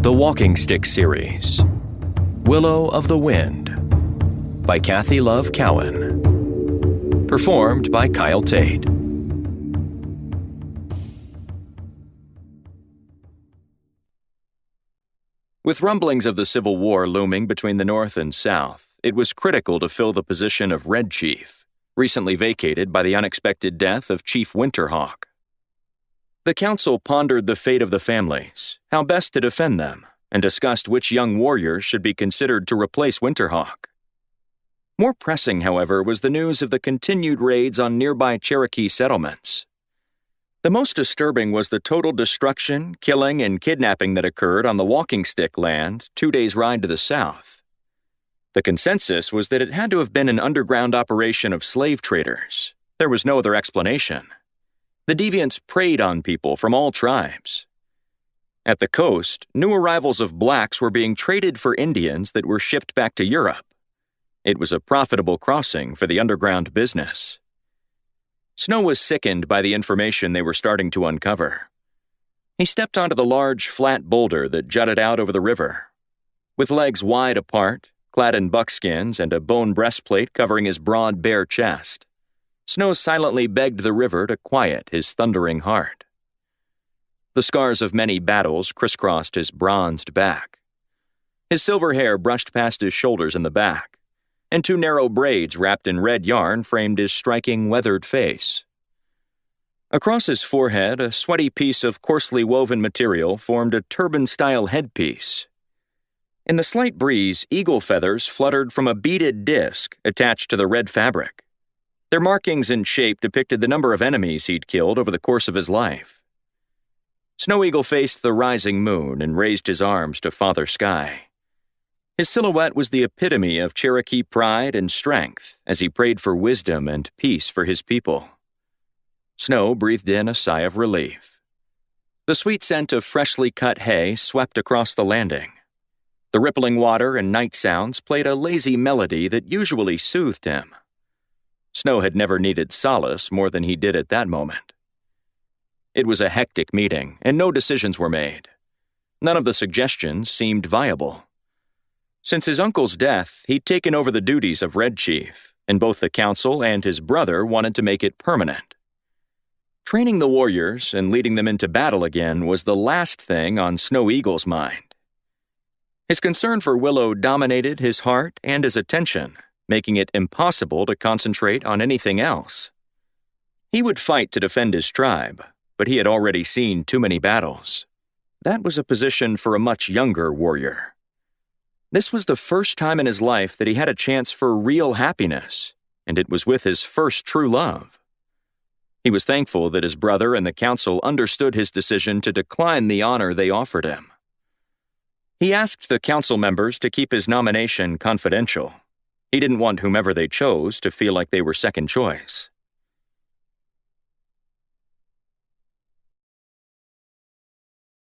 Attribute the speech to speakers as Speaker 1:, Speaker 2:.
Speaker 1: The Walking Stick Series, Willow of the Wind, by Kathy Love Cowen. Performed by Kyle Tait. With rumblings of the Civil War looming between the North and South, it was critical to fill the position of Red Chief, recently vacated by the unexpected death of Chief Winterhawk. The council pondered the fate of the families, how best to defend them, and discussed which young warriors should be considered to replace Winterhawk. More pressing, however, was the news of the continued raids on nearby Cherokee settlements. The most disturbing was the total destruction, killing, and kidnapping that occurred on the Walking Stick land 2 days' ride to the south. The consensus was that it had to have been an underground operation of slave traders. There was no other explanation. The deviants preyed on people from all tribes. At the coast, new arrivals of blacks were being traded for Indians that were shipped back to Europe. It was a profitable crossing for the underground business. Snow was sickened by the information they were starting to uncover. He stepped onto the large, flat boulder that jutted out over the river. With legs wide apart, clad in buckskins and a bone breastplate covering his broad, bare chest, Snow silently begged the river to quiet his thundering heart. The scars of many battles crisscrossed his bronzed back. His silver hair brushed past his shoulders in the back, and 2 narrow braids wrapped in red yarn framed his striking, weathered face. Across his forehead, a sweaty piece of coarsely woven material formed a turban-style headpiece. In the slight breeze, eagle feathers fluttered from a beaded disc attached to the red fabric. Their markings and shape depicted the number of enemies he'd killed over the course of his life. Snow Eagle faced the rising moon and raised his arms to Father Sky. His silhouette was the epitome of Cherokee pride and strength as he prayed for wisdom and peace for his people. Snow breathed in a sigh of relief. The sweet scent of freshly cut hay swept across the landing. The rippling water and night sounds played a lazy melody that usually soothed him. Snow had never needed solace more than he did at that moment. It was a hectic meeting, and no decisions were made. None of the suggestions seemed viable. Since his uncle's death, he'd taken over the duties of Red Chief, and both the council and his brother wanted to make it permanent. Training the warriors and leading them into battle again was the last thing on Snow Eagle's mind. His concern for Willow dominated his heart and his attention, making it impossible to concentrate on anything else. He would fight to defend his tribe, but he had already seen too many battles. That was a position for a much younger warrior. This was the first time in his life that he had a chance for real happiness, and it was with his first true love. He was thankful that his brother and the council understood his decision to decline the honor they offered him. He asked the council members to keep his nomination confidential. He didn't want whomever they chose to feel like they were second choice.